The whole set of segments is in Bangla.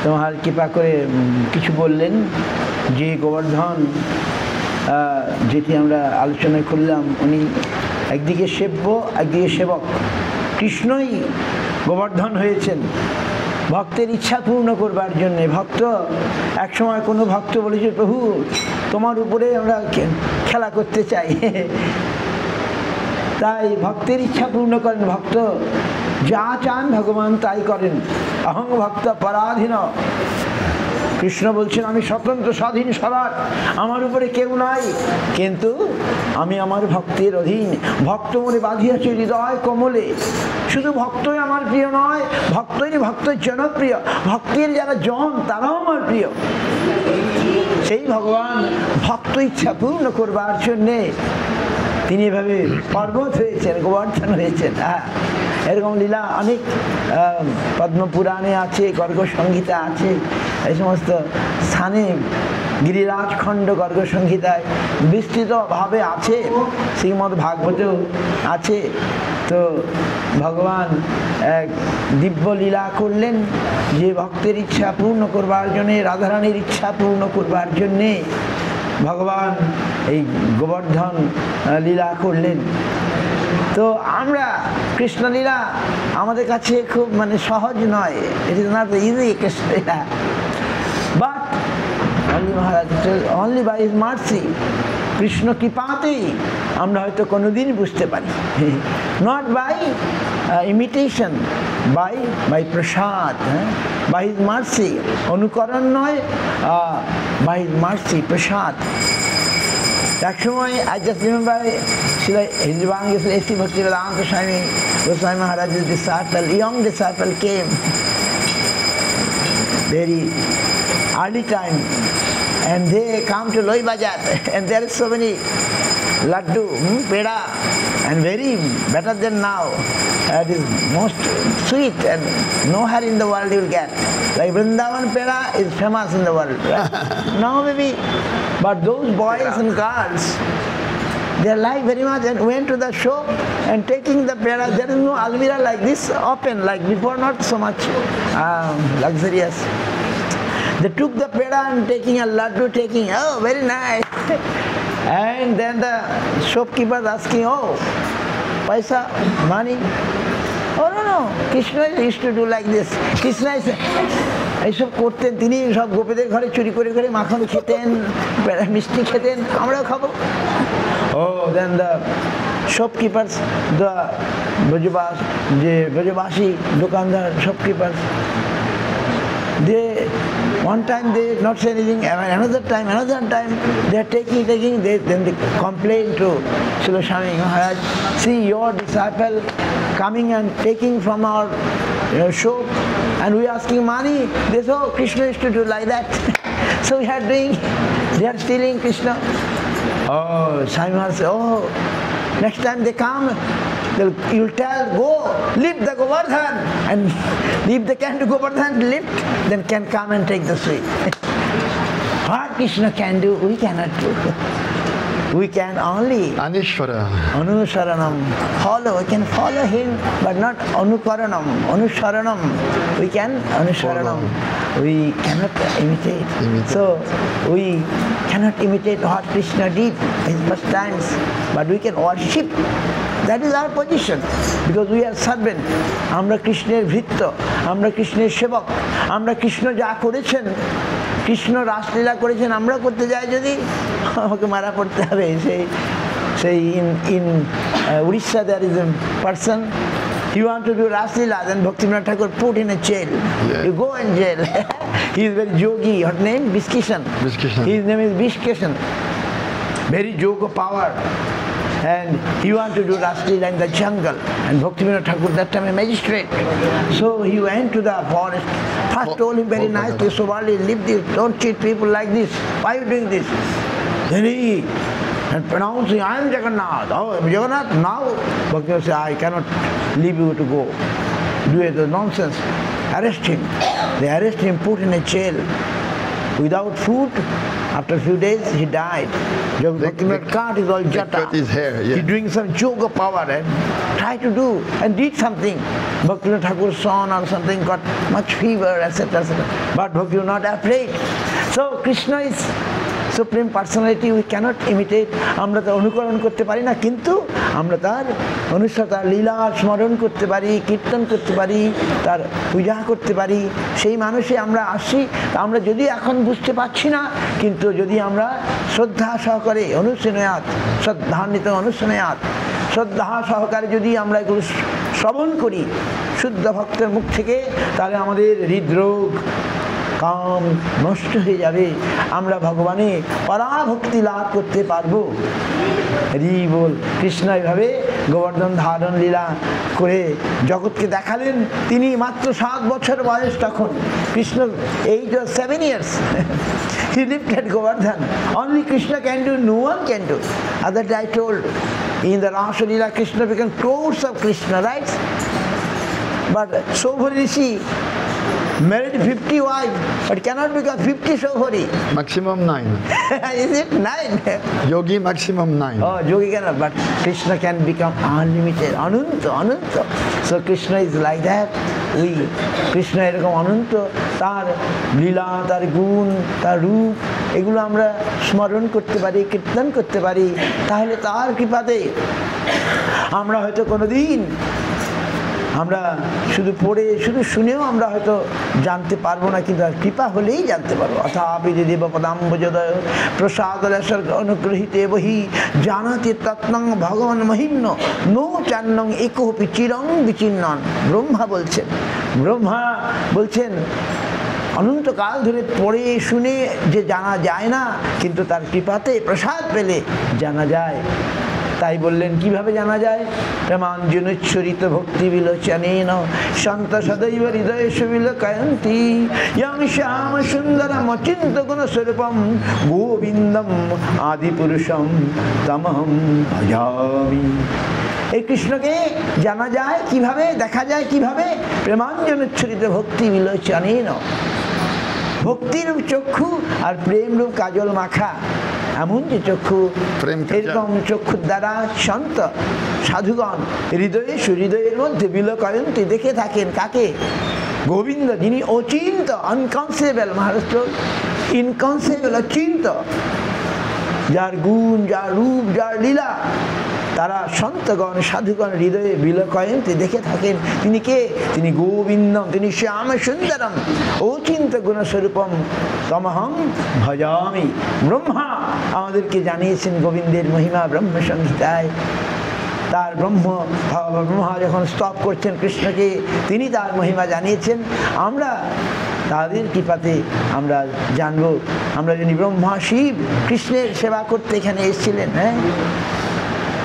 তোমার কৃপা করে কিছু বললেন যে গোবর্ধন যেটি আমরা আলোচনা করলাম, উনি একদিকে সেব্য একদিকে সেবক। কৃষ্ণই গোবর্ধন হয়েছেন ভক্তের ইচ্ছা পূর্ণ করবার জন্যে। ভক্ত একসময় কোনো ভক্ত বলেছে, প্রভু তোমার উপরে আমরা খেলা করতে চাই। তাই ভক্তের ইচ্ছা পূর্ণ করেন ভক্ত, যা চান ভগবান তাই করেন। অহং ভক্ত পরাধীন। কৃষ্ণ বলছেন আমি স্বতন্ত্র স্বাধীন স্বরাট, আমার উপরে কেউ নাই, কিন্তু আমি আমার ভক্তের অধীন। ভক্ত মনে বাঁধিয়াছে হৃদয় কমলে। শুধু ভক্তই আমার প্রিয় নয়, ভক্তই ভক্তের জনপ্রিয়, ভক্তের যারা জন তারাও আমার প্রিয়। সেই ভগবান ভক্ত ইচ্ছা পূর্ণ করবার জন্যে তিনি এভাবে পর্বত হয়েছেন, গোবর্ধন হয়েছেন। এরকম লীলা অনেক পদ্মপুরাণে আছে, গর্গ সংহিতা আছে, এই সমস্ত স্থানে গিরিরাজ খণ্ড গর্গ সংহিতায় বিস্তৃতভাবে আছে, শ্রীমদ্ ভাগবতেও আছে। তো ভগবান এক দিব্য লীলা করলেন যে ভক্তের ইচ্ছা পূর্ণ করবার জন্যে, রাধারানীর ইচ্ছা পূর্ণ করবার জন্যে ভগবান এই গোবর্ধন লীলা করলেন। তো আমরা কৃষ্ণলীলা আমাদের কাছে খুব সহজ নয়, it is not easy Krishnalila, but only by his mercy, Krishna কৃপাতেই আমরা হয়তো কোনোদিন বুঝতে পারি। Not by imitation, by prasad, by his mercy, অনুকরণ নয়, বাই হিজ মার্সি, প্রসাদ। এক সময় I just remember A.C. Bhaktivedanta Swami Goswami Maharaj's disciple, young disciple came very early time, and they come to Loi Bazar, and there is so many laddu, peda, and very better than now. It is most sweet and nowhere in the world you will get. Like Vrindavan peda is famous in the world. Right? Now maybe, but those boys and girls, they like very much and went to the shop and taking the peda. There is no almirah like this open, like before, not so much luxurious. They took the peda and taking a laddu, taking, oh, very nice. And then the shopkeeper asking, oh, paisa, money. Oh no, Krishna used to do like this. Krishna is এইসব করতেন, তিনি সব গোপীদের ঘরে চুরি করে করে মাখন খেতেন, মিষ্টি খেতেন, আমরাও খাবো। Oh, then the shopkeepers, the ব্রজবাসী দোকানদার shopkeepers, they one time they not say anything, another time they are taking, then they complain to Srila Swami Maharaj, see your disciple coming and taking from our shop, and we asking money. They say, oh, Krishna used to do like that. So we are doing, they are stealing Krishna. Oh, Swami Maharaj say, oh, next time they come, you'll tell, go, lift the Govardhan, and if they can do Govardhan lift, then can come and take the sweet. What Krishna can do, we cannot do. We can only Anusharanam, follow. We can follow him, but not Anukaranam. Anusharanam, we can Anusharanam. We cannot imitate. So we cannot imitate what Krishna did in his first times, but we can worship. That is our position, because we are servant. আমরা কৃষ্ণের ভৃত্য, আমরা কৃষ্ণের সেবক, আমরা কৃষ্ণ যা করেছেন, কৃষ্ণ রাসলীলা করেছেন, আমরা করতে যাই যদি আমাকে মারা পড়তে হবে। সেই in Odisha there is a person, he want to do raslila, then Bhaktivinoda Thakur put in a jail. Yeah. You go in jail. He is very yogi. Her name Vishkishan. His name is Vishkishan. Very yoga power. And he wanted to do raslila in the jungle, and Bhaktivinoda Thakur that time a magistrate. So he went to the forest. First told him very nicely, Subali, leave this, don't cheat people like this. Why are you doing this? Then he pronouncing, I am Jagannath. Oh, Jagannath, now? Bhaktivinoda said, I cannot leave you to go. Do it, nonsense. Arrest him. They arrest him, put in a jail. without food. After a few days, he died. Bhaktivinoda cut his all jata. Cut his hair, yeah. He doing some yoga power and tried to do and did something. Bhaktivinoda Thakur's son or something got much fever, etc., etc. But Bhakti was not afraid. So Krishna is Supreme Personality. We cannot imitate. আমরা তার অনুকরণ করতে পারি না, কিন্তু আমরা তার অনুসরণ, লীলা স্মরণ করতে পারি, কীর্তন করতে পারি, তার পূজা করতে পারি। সেই মানুষে আমরা আসি। আমরা যদি এখন বুঝতে পারছি না, কিন্তু যদি আমরা শ্রদ্ধা সহকারে অনুশীলনায়াত, শ্রদ্ধান্বিত অনুশীলনায়াত, শ্রদ্ধা সহকারে যদি আমরা এগুলো শ্রবণ করি শুদ্ধ ভক্তের মুখ থেকে, তাহলে আমাদের হৃদরোগ কাম নষ্ট হয়ে যাবে। আমরা ভগবানে পরাভক্তি লাভ করতে পারবো। হরি বল। কৃষ্ণ এইভাবে গোবর্ধন ধারণ লীলা করে জগৎকে দেখালেন। তিনি মাত্র 7 বছর বয়স তখন। Krishna age was 7 years. He lifted Govardhan. Only Krishna can do, no one can do. Other day I told, in the Rasa Leela, Krishna became crores of Krishna, right? But Sobhari Rishi married 50 wives, but cannot become 50 Sobhari. Maximum 9. Is it 9? Yogi maximum 9. Oh, yogi cannot, but Krishna can become unlimited, ananta, ananta. So Krishna is like that. We, Krishna এরকম অনন্ত, তার লীলা, তার গুণ, তার রূপ, এগুলো আমরা স্মরণ করতে পারি, কীর্তন করতে পারি। তাহলে তার কৃপাতে আমরা হয়তো কোনোদিন আমরা শুধু পড়ে শুধু শুনেও আমরা হয়তো জানতে পারবো না, কিন্তু আর কৃপা হলেই জানতে পারবো। অথাপি দেব পদাম্বজোদয় প্রসাদলেশ্বর অনুগ্রহীতে বহি জানাতে তত্ত্বং ভগবান মহিম্ন নো চান্নং একোপি চিরং বিচিন্নন। ব্রহ্মা বলছেন অনন্তকাল ধরে পড়ে শুনে যে জানা যায় না, কিন্তু তার কৃপাতে প্রসাদ পেলে জানা যায়। তাই বললেন কিভাবে জানা যায়? প্রেমাঞ্জনোচ্ছরিত ভক্তি বিলোচনেন শান্ত সদৈব হৃদয়েষু বিলোকয়ন্তি ইয়ং শ্যাম সুন্দরম অচিন্ত গুণ স্বরূপম গোবিন্দম আদিপুরুষম তমহম ভজামি। এই কৃষ্ণকে জানা যায় কিভাবে, দেখা যায় কিভাবে? প্রেমাঞ্জনোচ্ছরিত ভক্তি বিলোচনেন। ভক্তিরূপ চক্ষু আর প্রেমরূপ কাজল মাখা এমন যে চক্ষু, এরকম চক্ষুর দ্বারা সন্ত সাধুগণ হৃদয়ের মধ্যে বিলোকয়ন্তি দেখে থাকেন। কাকে? গোবিন্দ, যিনি অচিন্ত, আনকনসেবল। মহারাষ্ট্র ইনকনসেবল, অচিন্ত, যার গুণ, যার রূপ, যার লীলা, তারা সন্তগণ সাধুগণ হৃদয়ে বিলোকয়ন্তি দেখে থাকেন। তিনি কে? তিনি গোবিন্দম, তিনি শ্যাম সুন্দরম অচিন্ত গুণস্বরূপম তমহং ভজামি। ব্রহ্মা আমাদেরকে জানিয়েছেন গোবিন্দের মহিমা ব্রহ্মসংহিতায়। তার ব্রহ্মা যখন স্তব করছেন কৃষ্ণকে, তিনি তার মহিমা জানিয়েছেন। আমরা তাদের কৃপাতে আমরা জানব। আমরা জানি ব্রহ্মা শিব কৃষ্ণের সেবা করতে এখানে এসেছিলেন। হ্যাঁ,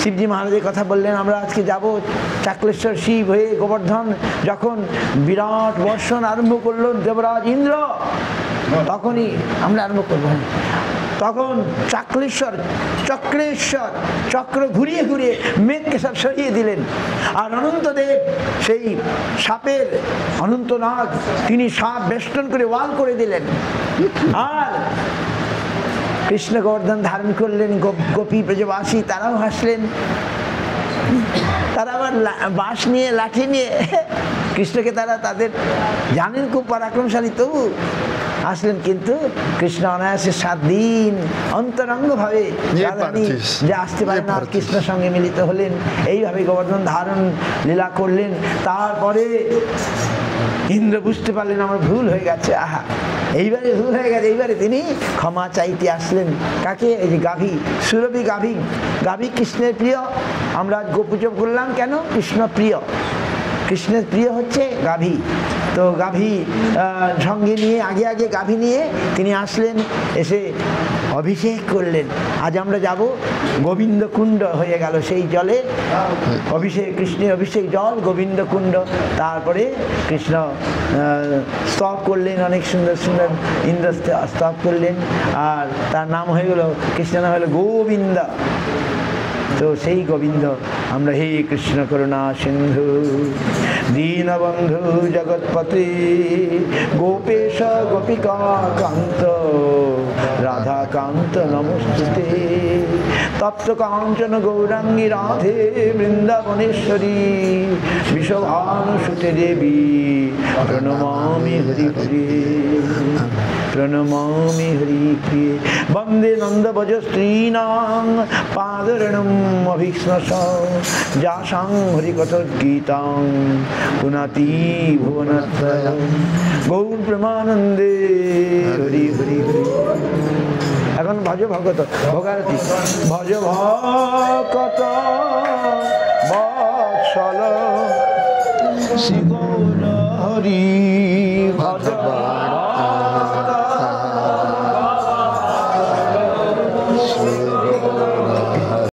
শিবজি মহারাজের কথা বললেন। আমরা আজকে যাব চাকলেশ্বর শিব হয়ে গোবর্ধন যখন বিরাট বর্ষণ আরম্ভ করলেন দেবরাজ ইন্দ্র, তখনই আমরা আরম্ভ করব। তখন চক্রেশ্বর চক্র ঘুরিয়ে ঘুরিয়ে মেঘকে সব সরিয়ে দিলেন। আর অনন্তদেব সেই সাপের অনন্তনাগ, তিনি সাপ বেষ্টন করে ওয়াল করে দিলেন। আর কৃষ্ণ গোবর্ধন ধারণ করলেন। গোপী ব্রজবাসী তারাও হাসলেন। তারা আবার বাঁশ নিয়ে, লাঠি নিয়ে কৃষ্ণকে তারা তাদের জানেন খুব পরাক্রমশালী, তবু আসলেন। কিন্তু কৃষ্ণ অনায়াসে 7 দিন অন্তরঙ্গভাবে যে আসতে পারে না, কৃষ্ণের সঙ্গে মিলিত হলেন। এইভাবে গোবর্ধন ধারণ লীলা করলেন। তারপরে ইন্দ্র বুঝতে পারলেন আমার ভুল হয়ে গেছে। আহা, এইবারে ভুল হয়ে গেছে। এইবারে তিনি ক্ষমা চাইতে আসলেন। কাকে? এই যে গাভী, সুরভি গাভী। গাভী কৃষ্ণের প্রিয়। আমরা গোপুজো করলাম কেন? কৃষ্ণ প্রিয়। কৃষ্ণের প্রিয় হচ্ছে গাভী। তো গাভী সঙ্গে নিয়ে আগে গাভী নিয়ে তিনি আসলেন। এসে অভিষেক করলেন। আজ আমরা যাব গোবিন্দ কুণ্ড হয়ে গেল, সেই জলে অভিষেক, কৃষ্ণের অভিষেক জল গোবিন্দ কুণ্ড। তারপরে কৃষ্ণ স্তব করলেন, অনেক সুন্দর সুন্দর ইন্দ্র স্তব করলেন। আর তার নাম হয়ে গেল, কৃষ্ণের নাম হলো গোবিন্দ। তো সেই গোবিন্দ আমরা হে কৃষ্ণ করুণা সিন্ধু দীনবন্ধু জগৎপতি গোপেশ গোপিকা কান্ত রাধাকান্ত নমস্তুতে তপ্ত কাঞ্চন গৌরাঙ্গী রাধে বৃন্দাবনেশ্বরী বিশ্বভানুসুতে দেবী প্রণমামি হরিপ্রিয়ে প্রণমামি হরিপ্রিয়ে বন্দে নন্দভজ স্ত্রীণাং পাদরেণুম অভিষ্ণস যাসাং হরিকথগীতাং পুনাতি ভুবনত্রয়ং গৌর প্রেমানন্দে হরি হরি হরি। এখন ভজ ভগত ভগারতি ভজ ভকত বৎসল শ্রী গৌর হরি ভজ